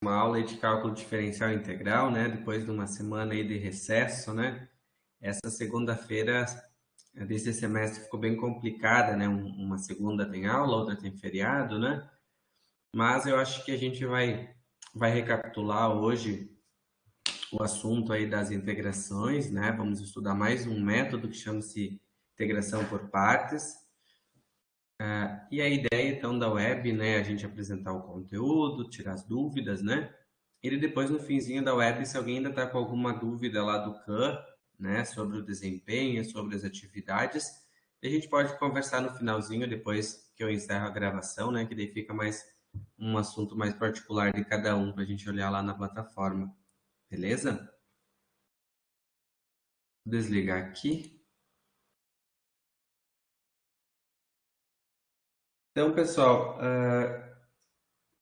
uma aula aí de cálculo diferencial integral, né? Depois de uma semana aí de recesso, né? Essa segunda-feira desse semestre ficou bem complicada, né? Uma segunda tem aula, outra tem feriado, né? Mas eu acho que a gente vai recapitular hoje o assunto aí das integrações, né? Vamos estudar mais um método que chama-se integração por partes. E a ideia então da web, né, a gente apresentar o conteúdo, tirar as dúvidas, né? E depois no finzinho da web, se alguém ainda está com alguma dúvida lá do CAN, né, sobre o desempenho, sobre as atividades, a gente pode conversar no finalzinho, depois que eu encerro a gravação, né, que daí fica mais um assunto mais particular de cada um para a gente olhar lá na plataforma, beleza? Vou desligar aqui. Então, pessoal,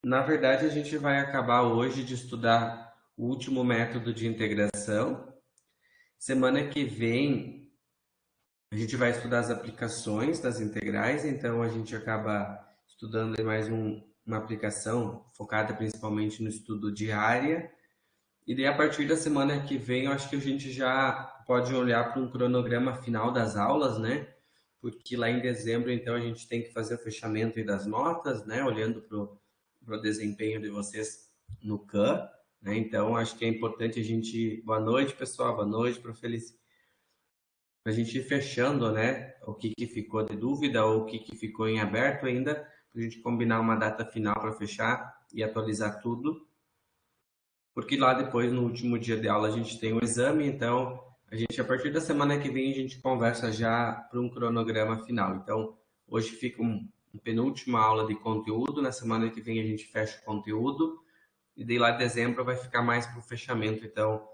na verdade, a gente vai acabar hoje de estudar o último método de integração. Semana que vem, a gente vai estudar as aplicações das integrais, então a gente acaba estudando mais uma aplicação focada principalmente no estudo de área. E daí, a partir da semana que vem, eu acho que a gente já pode olhar para um cronograma final das aulas, né? Porque lá em dezembro, então, a gente tem que fazer o fechamento aí das notas, né? Olhando para o desempenho de vocês no CAN, né? Então, acho que é importante a gente... Boa noite, pessoal. Boa noite, para a gente ir fechando, né? O que ficou de dúvida ou o que ficou em aberto ainda, para a gente combinar uma data final para fechar e atualizar tudo. Porque lá depois, no último dia de aula, a gente tem o exame, então a gente, a partir da semana que vem, a gente conversa já para um cronograma final. Então, hoje fica uma penúltima aula de conteúdo, na semana que vem a gente fecha o conteúdo, e daí lá de dezembro vai ficar mais para o fechamento, então,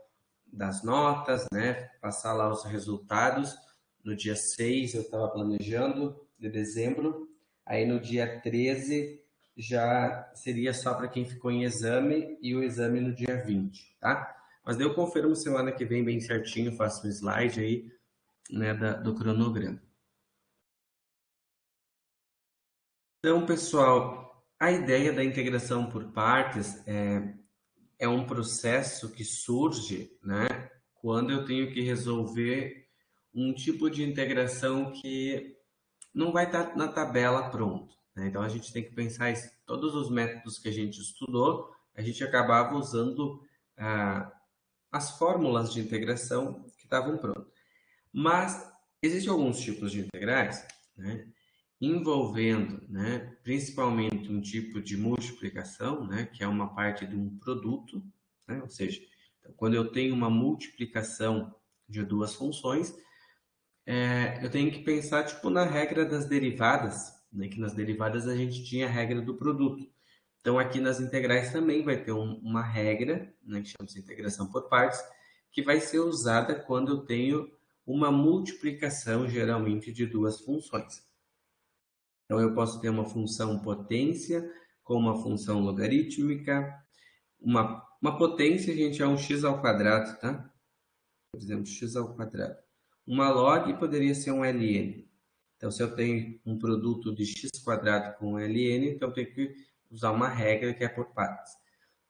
das notas, né? Passar lá os resultados. No dia 6 eu estava planejando, de dezembro, aí no dia 13 já seria só para quem ficou em exame e o exame no dia 20, tá? Mas daí eu confirmo semana que vem bem certinho, faço um slide aí, né, do cronograma. Então, pessoal, a ideia da integração por partes é um processo que surge, né, quando eu tenho que resolver um tipo de integração que não vai estar na tabela pronto, né? Então a gente tem que pensar isso. Todos os métodos que a gente estudou, a gente acabava usando as fórmulas de integração que estavam prontas. Mas existem alguns tipos de integrais, né, envolvendo, né, principalmente um tipo de multiplicação, né, que é uma parte de um produto, né, ou seja, então, quando eu tenho uma multiplicação de duas funções, eu tenho que pensar tipo na regra das derivadas, né, que nas derivadas a gente tinha a regra do produto. Então aqui nas integrais também vai ter uma regra, né, que chama-se integração por partes, que vai ser usada quando eu tenho uma multiplicação geralmente de duas funções. Então eu posso ter uma função potência com uma função logarítmica. Uma potência, gente, é um x ao quadrado, tá? Por exemplo, x ao quadrado. Uma log poderia ser um ln. Então, se eu tenho um produto de x quadrado com ln, então eu tenho que usar uma regra que é por partes.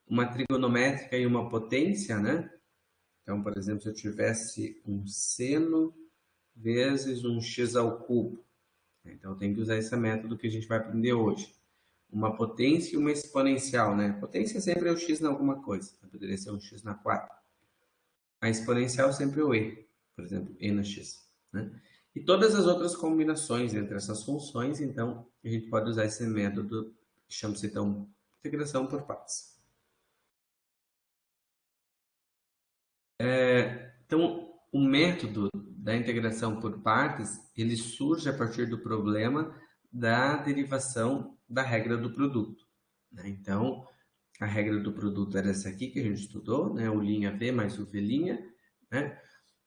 Uma trigonométrica e uma potência, né? Então, por exemplo, se eu tivesse um seno vezes um x ao cubo. Então, eu tenho que usar esse método que a gente vai aprender hoje. Uma potência e uma exponencial, né? Potência sempre é o x em alguma coisa. Poderia ser um x na 4. A exponencial sempre é o e. Por exemplo, e no x, né? E todas as outras combinações entre essas funções, então, a gente pode usar esse método que chama-se, então, integração por partes. Então, o método da integração por partes, ele surge a partir do problema da derivação da regra do produto, né? Então, a regra do produto era essa aqui que a gente estudou, né? O linha V mais o V', né?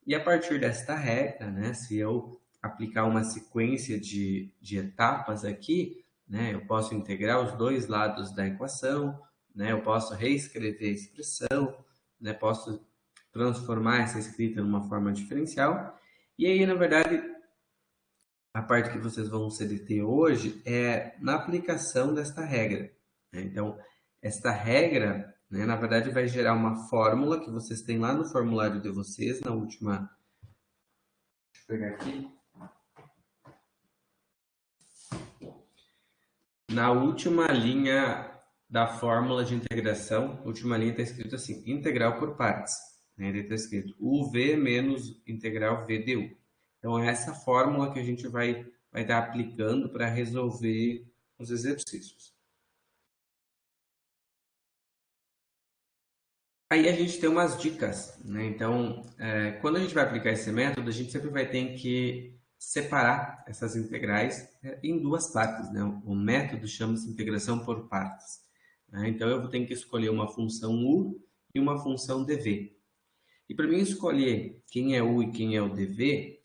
E a partir desta regra, né, se eu aplicar uma sequência de etapas aqui, né, eu posso integrar os dois lados da equação, né, eu posso reescrever a expressão, né, posso transformar essa escrita numa forma diferencial. E aí, na verdade, a parte que vocês vão se deter hoje é na aplicação desta regra, né? Então, esta regra, né? Na verdade, vai gerar uma fórmula que vocês têm lá no formulário de vocês, na última... Deixa eu pegar aqui. Na última linha da fórmula de integração, a última linha está escrito assim, integral por partes. Né? Ele está escrito UV menos integral V du. Então, é essa fórmula que a gente vai estar aplicando para resolver os exercícios. Aí a gente tem umas dicas, né? Então, quando a gente vai aplicar esse método, a gente sempre vai ter que separar essas integrais em duas partes, né? O método chama-se integração por partes. Né? Então, eu vou ter que escolher uma função u e uma função dv. E para mim escolher quem é u e quem é o dv,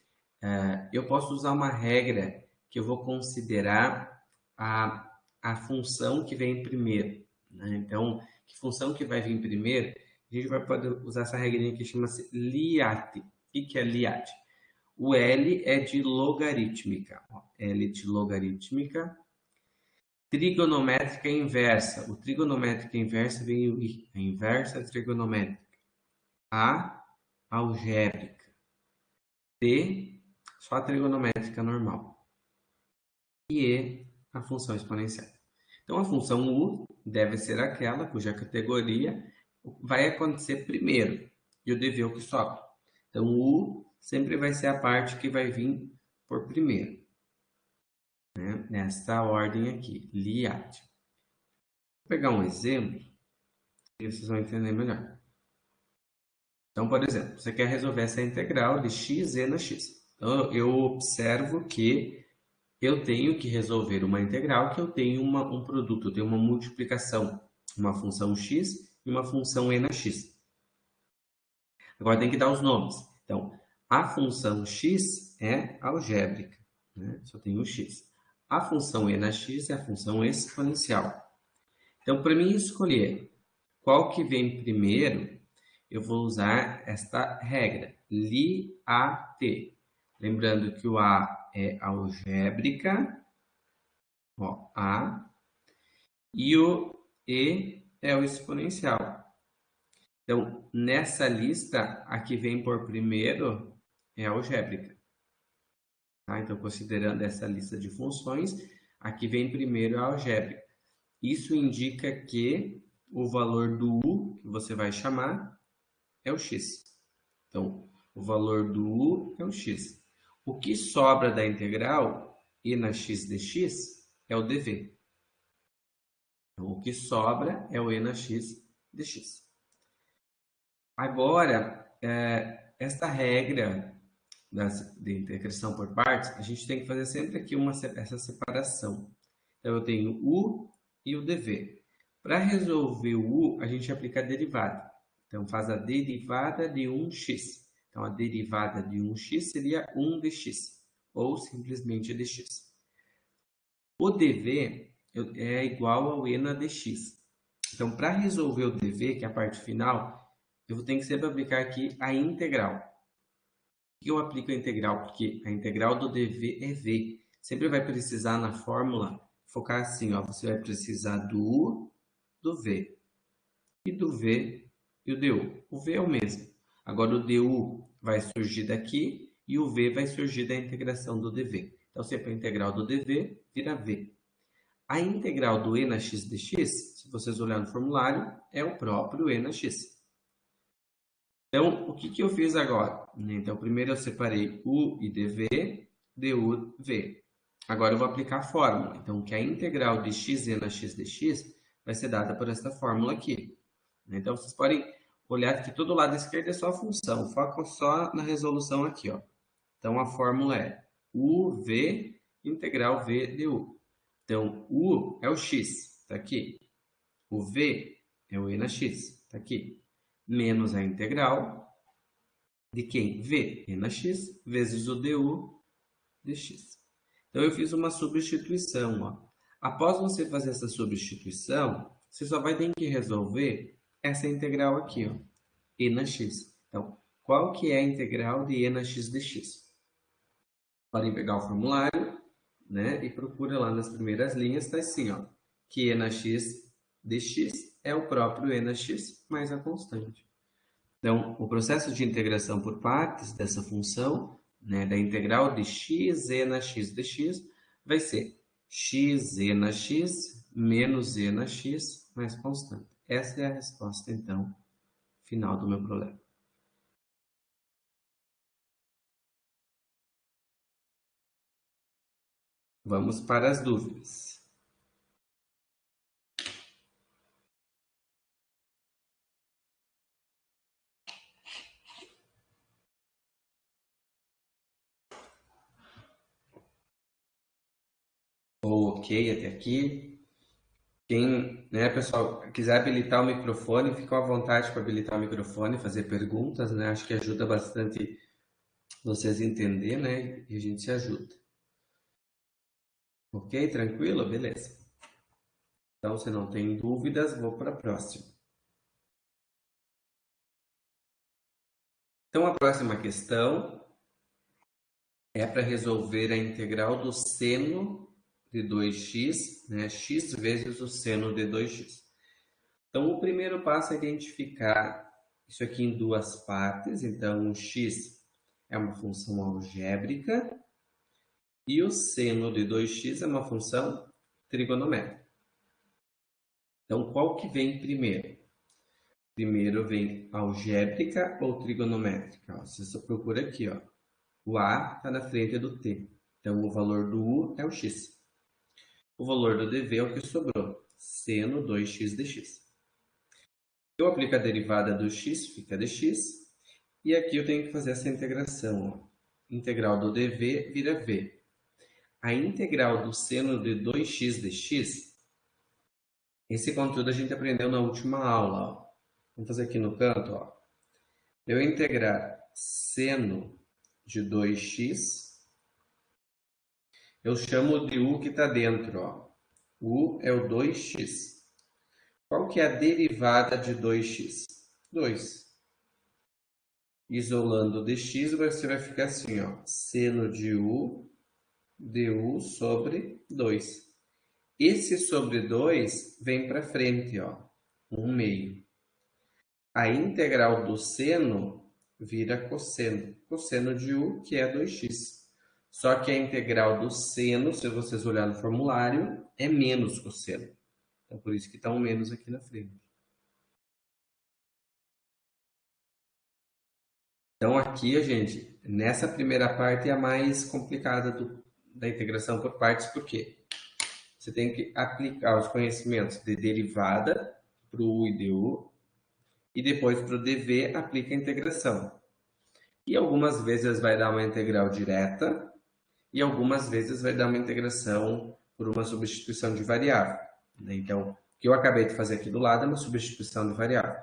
eu posso usar uma regra que eu vou considerar a função que vem primeiro. Né? Então, que função que vai vir primeiro? A gente vai poder usar essa regrinha que chama-se LIAT. O que é LIAT? O L é de logarítmica. L de logarítmica. Trigonométrica inversa. O trigonométrica inversa vem o I. A inversa é trigonométrica. A, algébrica. T, só a trigonométrica normal. E E, a função exponencial. Então, a função U deve ser aquela cuja categoria vai acontecer primeiro. E o dv é o que sobra. Então, U sempre vai ser a parte que vai vir por primeiro. Né? Nesta ordem aqui, LIAT. Vou pegar um exemplo e vocês vão entender melhor. Então, por exemplo, você quer resolver essa integral de x e na x. Então, eu observo que eu tenho que resolver uma integral que eu tenho um produto, eu tenho uma multiplicação, uma função x e uma função e na x. Agora tem que dar os nomes. Então, a função x é algébrica, né? Só tem o x. A função e na x é a função exponencial. Então, para mim escolher qual que vem primeiro, eu vou usar esta regra, LIAT. Lembrando que o A é algébrica, ó, A, e o E é o exponencial. Então, nessa lista, a que vem por primeiro é algébrica. Tá? Então, considerando essa lista de funções, a que vem primeiro é algébrica. Isso indica que o valor do U, que você vai chamar, é o x. Então, o valor do U é o x. O que sobra da integral e na x dx é o dv. Então, o que sobra é o e na x dx. Agora, esta regra de integração por partes, a gente tem que fazer sempre aqui essa separação. Então, eu tenho u e o dv. Para resolver o u, a gente aplica a derivada. Então, faz a derivada de 1x. Então, a derivada de 1x seria 1 dx, ou simplesmente dx. O dv é igual ao e na dx. Então, para resolver o dv, que é a parte final, eu vou ter que sempre aplicar aqui a integral. Por que eu aplico a integral? Porque a integral do dv é v. Sempre vai precisar na fórmula focar assim, ó, você vai precisar do u, do v, e do v e o du. O v é o mesmo. Agora o du vai surgir daqui e o v vai surgir da integração do dv. Então, sempre a integral do dv vira v. A integral do e na x dx, se vocês olharem no formulário, é o próprio e na x. Então, o que eu fiz agora? Então, primeiro eu separei u e dv, du, v. Agora eu vou aplicar a fórmula. Então, que a integral de x e na x dx vai ser dada por esta fórmula aqui. Então, vocês podem olhar que todo lado esquerdo é só a função. Foca só na resolução aqui, ó. Então, a fórmula é uv integral v du. Então, u é o x, está aqui. O v é o e na x, está aqui. Menos a integral de quem? V, e na x, vezes o du dx. Então, eu fiz uma substituição. Ó. Após você fazer essa substituição, você só vai ter que resolver essa integral aqui, ó, e na x. Então, qual que é a integral de e na x dx? Podem pegar o formulário, né, e procura lá nas primeiras linhas, está assim, ó, que e na x dx é o próprio e na x mais a constante. Então, o processo de integração por partes dessa função, né, da integral de x e na x dx, vai ser x e na x menos e na x mais constante. Essa é a resposta, então, final do meu problema. Vamos para as dúvidas. Ok, até aqui. Quem, né, pessoal, quiser habilitar o microfone, fica à vontade para habilitar o microfone, fazer perguntas, né? Acho que ajuda bastante vocês entender, né? E a gente se ajuda. Ok? Tranquilo? Beleza. Então, se não tem dúvidas, vou para a próxima. Então, a próxima questão é para resolver a integral do seno de 2x, né? X vezes o seno de 2x. Então, o primeiro passo é identificar isso aqui em duas partes. Então, o x é uma função algébrica e o seno de 2x é uma função trigonométrica. Então, qual que vem primeiro? Primeiro vem algébrica ou trigonométrica? Você só procura aqui, ó. O A está na frente do T. Então, o valor do U é o x. O valor do dv é o que sobrou. Seno 2x dx. Eu aplico a derivada do x, fica dx. E aqui eu tenho que fazer essa integração. Ó. Integral do dv vira v. A integral do seno de 2x dx, esse conteúdo a gente aprendeu na última aula. Ó. Vamos fazer aqui no canto. Ó. Eu integrar seno de 2x, eu chamo de u que está dentro. Ó. U é o 2x. Qual que é a derivada de 2x? 2. Isolando dx, você vai ficar assim, ó, seno de u du sobre 2. Esse sobre 2 vem para frente, ó, 1 meio. A integral do seno vira cosseno. Cosseno de u, que é 2x. Só que a integral do seno, se vocês olharem no formulário, é menos cosseno. Então, por isso que está um menos aqui na frente. Então, aqui, gente, nessa primeira parte é a mais complicada da integração por partes, porque você tem que aplicar os conhecimentos de derivada para o u e du, e depois para o dv aplica a integração. E algumas vezes vai dar uma integral direta, e algumas vezes vai dar uma integração por uma substituição de variável. Então, o que eu acabei de fazer aqui do lado é uma substituição de variável.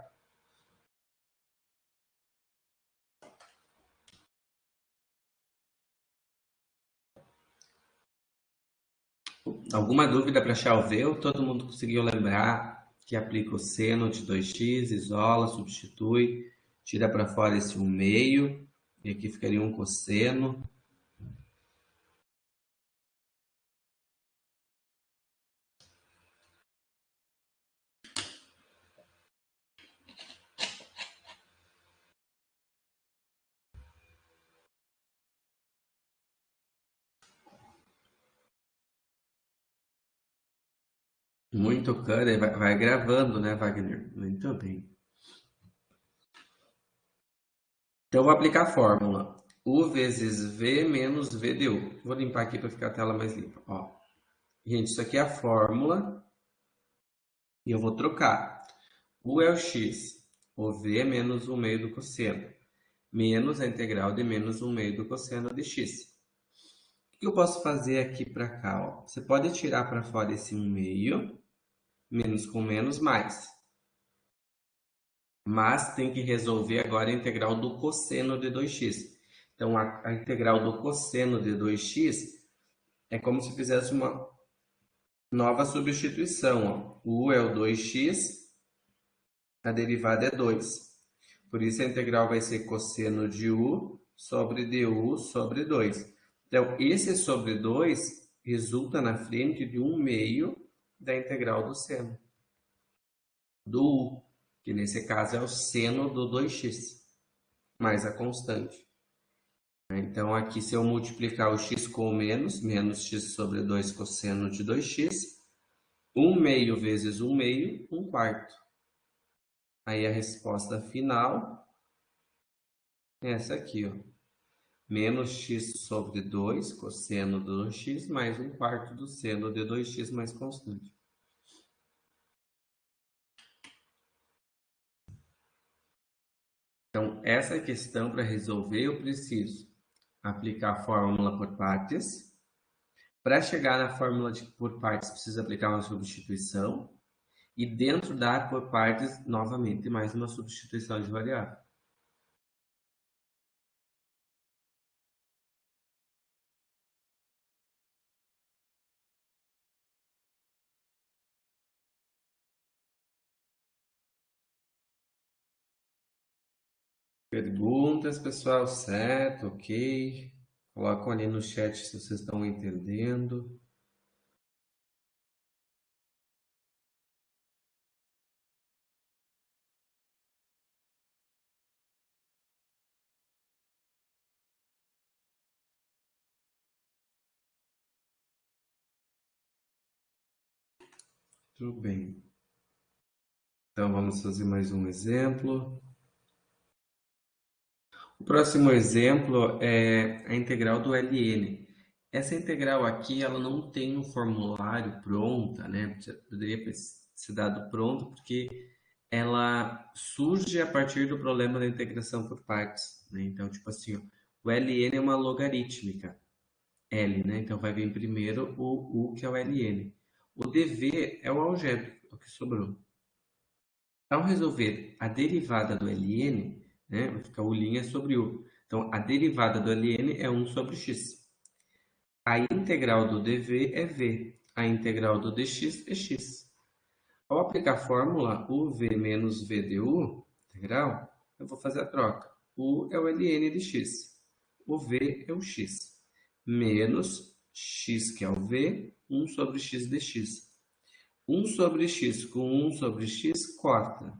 Alguma dúvida para achar o V? Ou todo mundo conseguiu lembrar que aplica o seno de 2x, isola, substitui, tira para fora esse 1 meio, e aqui ficaria um cosseno. Muito cana, vai gravando, né, Wagner? Muito bem. Então, eu vou aplicar a fórmula. U vezes V menos V de U. Vou limpar aqui para ficar a tela mais limpa. Ó. Gente, isso aqui é a fórmula. E eu vou trocar. U é o x. O V é menos 1 meio do cosseno. Menos a integral de menos 1 meio do cosseno de x. O que eu posso fazer aqui para cá? Ó? Você pode tirar para fora esse 1 meio. Menos com menos, mais. Mas tem que resolver agora a integral do cosseno de 2x. Então, a integral do cosseno de 2x é como se fizesse uma nova substituição. Ó. U é o 2x, a derivada é 2. Por isso, a integral vai ser cosseno de u sobre du sobre 2. Então, esse sobre 2 resulta na frente de 1 meio da integral do seno. do u, que nesse caso é o seno do 2x, mais a constante. Então, aqui, se eu multiplicar o x com o menos x sobre 2 cosseno de 2x, 1 meio vezes 1 meio, 1 quarto. Aí a resposta final é essa aqui, ó. Menos x sobre 2 cosseno de 2x mais 1 quarto do seno de 2x mais constante. Então, essa questão para resolver, eu preciso aplicar a fórmula por partes. Para chegar na fórmula por partes, precisa aplicar uma substituição. E dentro da por partes, novamente, mais uma substituição de variável. Perguntas, pessoal? Certo, ok. Colocam ali no chat se vocês estão entendendo. Tudo bem. Então, vamos fazer mais um exemplo. O próximo exemplo é a integral do ln. Essa integral aqui, ela não tem um formulário pronta, né? Poderia ser dado pronto, porque ela surge a partir do problema da integração por partes, né? Então, tipo assim, ó, o ln é uma logarítmica, L, né? Então, vai vir primeiro o U, que é o ln. O dv é o algébrico, é o que sobrou. Ao resolver a derivada do ln, né, vai ficar U' sobre U. Então, a derivada do ln é 1 sobre x. A integral do dv é v. A integral do dx é x. Ao aplicar a fórmula uv menos v du, integral, eu vou fazer a troca. U é o ln de x. O v é o x. Menos x, que é o v, 1 sobre x dx. 1 sobre x com 1 sobre x, corta.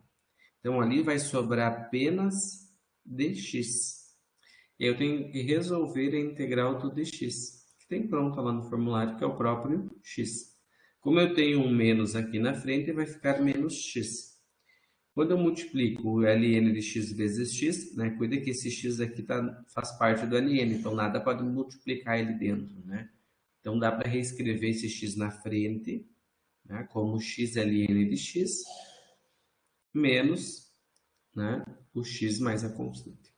Então, ali vai sobrar apenas dx. Eu tenho que resolver a integral do dx, que tem pronta lá no formulário, que é o próprio x. Como eu tenho um menos aqui na frente, vai ficar menos x. Quando eu multiplico o ln de x vezes x, né, cuida que esse x aqui faz parte do ln, então nada pode multiplicar ele dentro, né? Então, dá para reescrever esse x na frente, né, como x ln de x, menos, né, o x mais a constante.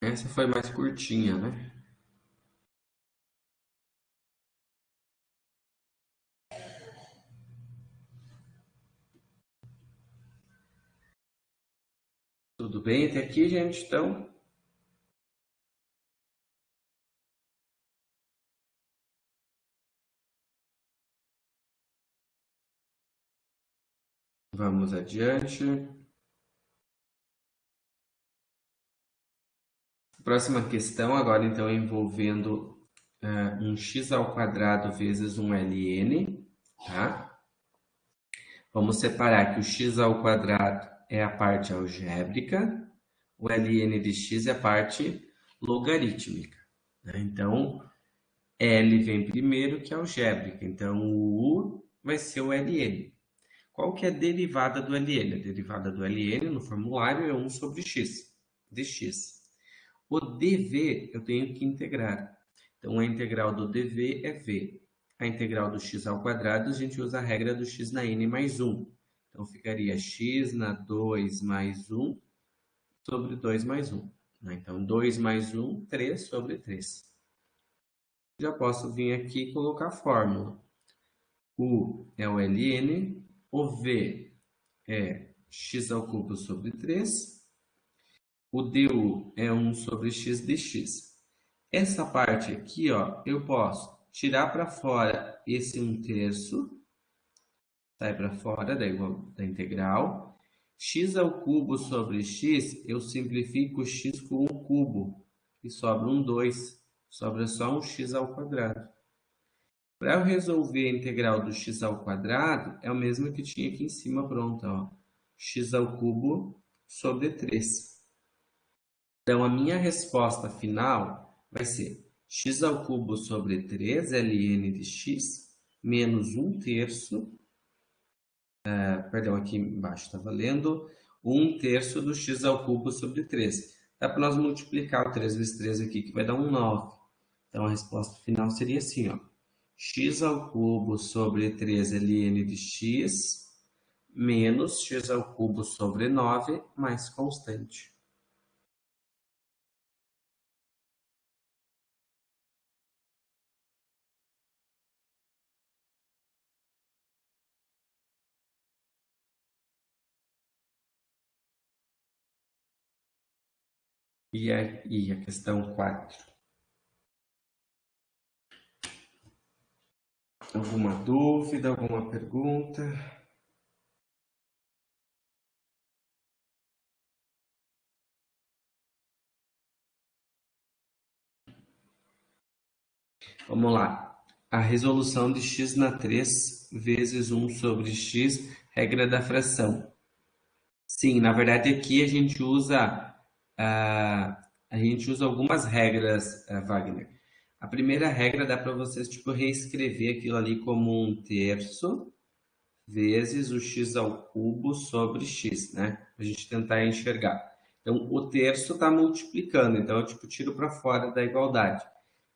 Essa foi mais curtinha, né? Tudo bem até aqui, gente? Então, vamos adiante. Próxima questão, agora então envolvendo um x ao quadrado vezes um ln, tá? Vamos separar que o x ao quadrado é a parte algébrica, o ln de x é a parte logarítmica, né? Então, L vem primeiro, que é algébrica. Então, o U vai ser o ln. Qual que é a derivada do ln? A derivada do ln no formulário é 1 sobre x, dx. O dv eu tenho que integrar. Então, a integral do dv é v. A integral do x ao quadrado, a gente usa a regra do x na n mais 1. Então, ficaria x na 2 mais 1 sobre 2 mais 1. Então, 2 mais 1, 3 sobre 3. Já posso vir aqui e colocar a fórmula. U é o ln, o v é x ao cubo sobre 3, o du é 1 sobre x dx. Essa parte aqui, ó, eu posso tirar para fora esse 1/3, sai para fora da integral. X ao cubo sobre x, eu simplifico x com o cubo, e sobra um 2. Sobra só um x ao quadrado. Para eu resolver a integral do x ao quadrado, é o mesmo que tinha aqui em cima, pronto, ó. X ao cubo sobre 3. Então, a minha resposta final vai ser x ao cubo sobre 3 ln de x menos 1/3, perdão, aqui embaixo está valendo 1/3 do x ao cubo sobre 3. Dá para nós multiplicar o 3 vezes 3 aqui, que vai dar um 9. Então, a resposta final seria assim, ó. X ao cubo sobre 3 ln de x menos x ao cubo sobre 9 mais constante. E a questão 4. Alguma dúvida, alguma pergunta? Vamos lá. A resolução de x na 3 vezes 1 sobre x, regra da fração. Sim, na verdade aqui a gente usa algumas regras, Wagner. A primeira regra dá para vocês tipo reescrever aquilo ali como 1/3 vezes o x ao cubo sobre x, né? A gente tentar enxergar. Então, o terço está multiplicando, então eu tipo tiro para fora da igualdade.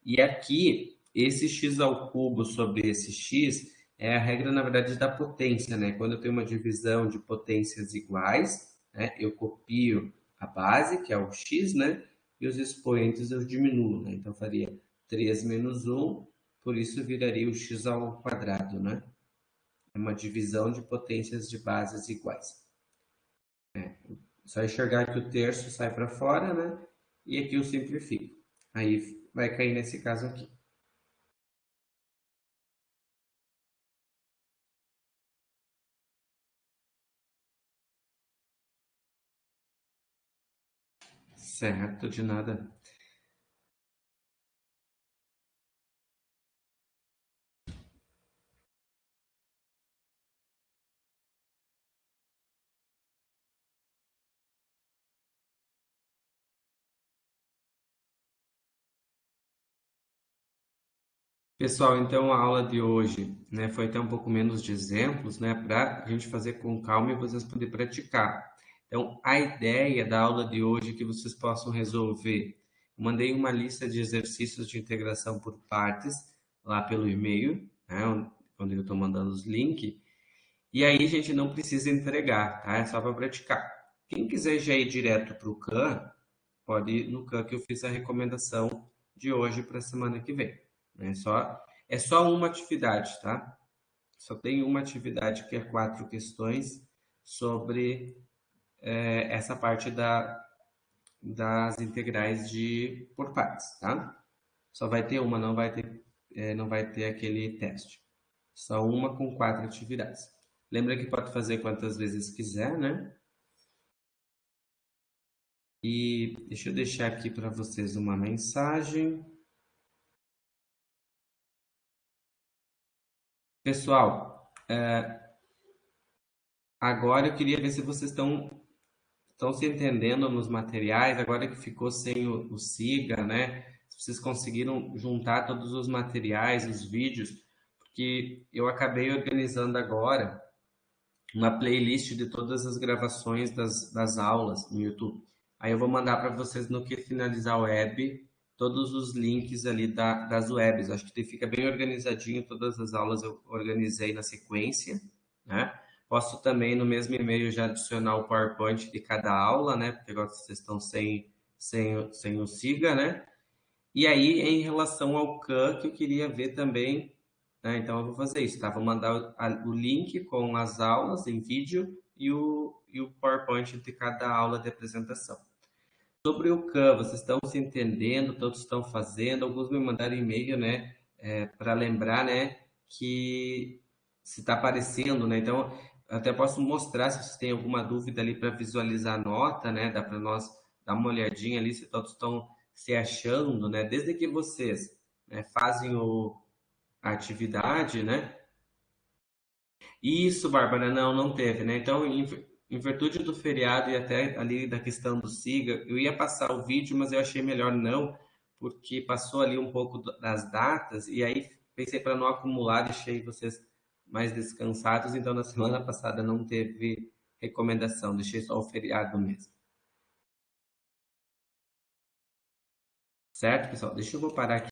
E aqui, esse x ao cubo sobre esse x é a regra, na verdade, da potência, né? Quando eu tenho uma divisão de potências iguais, né, eu copio a base, que é o x, né? E os expoentes eu diminuo, né? Então, eu faria 3 menos 1, por isso viraria o x ao quadrado, né? É uma divisão de potências de bases iguais. Só enxergar que o terço sai para fora, né? E aqui eu simplifico. Aí vai cair nesse caso aqui. Certo, de nada. Pessoal, então a aula de hoje, né, foi até um pouco menos de exemplos, né, para a gente fazer com calma e vocês poderem praticar. Então, a ideia da aula de hoje é que vocês possam resolver. Eu mandei uma lista de exercícios de integração por partes lá pelo e-mail, né, quando eu estou mandando os links. E aí a gente não precisa entregar, tá? É só para praticar. Quem quiser já ir direto para o CAN, pode ir no CAN que eu fiz a recomendação de hoje para a semana que vem. É só uma atividade, tá? Só tem uma atividade que é 4 questões sobre essa parte das integrais por partes, tá? Só vai ter uma, não vai ter aquele teste. Só uma com 4 atividades. Lembra que pode fazer quantas vezes quiser, né? E deixa eu deixar aqui para vocês uma mensagem. Pessoal, agora eu queria ver se vocês estão se entendendo nos materiais, agora que ficou sem o SIGA, né? Se vocês conseguiram juntar todos os materiais, os vídeos, porque eu acabei organizando agora uma playlist de todas as gravações das aulas no YouTube. Aí eu vou mandar para vocês no que finalizar o web, todos os links ali das webs. Acho que fica bem organizadinho, todas as aulas eu organizei na sequência, né? Posso também no mesmo e-mail já adicionar o PowerPoint de cada aula, né? Porque agora vocês estão sem o SIGA, né? E aí, em relação ao CAN, que eu queria ver também, né? Então, eu vou fazer isso, tá? Vou mandar o link com as aulas em vídeo e o PowerPoint de cada aula de apresentação. Sobre o CAN, vocês estão se entendendo, todos estão fazendo, alguns me mandaram e-mail, né? Para lembrar, né? Que se está aparecendo, né? Então, eu até posso mostrar se vocês têm alguma dúvida ali para visualizar a nota, né? Dá para nós dar uma olhadinha ali se todos estão se achando, né? Desde que vocês, né, fazem a atividade, né? Isso, Bárbara, não teve, né? Então, em virtude do feriado e até ali da questão do SIGA, eu ia passar o vídeo, mas eu achei melhor não, porque passou ali um pouco das datas, e aí pensei para não acumular, deixei vocês mais descansados, então na semana passada não teve recomendação, deixei só o feriado mesmo. Certo, pessoal? Deixa eu vou parar aqui.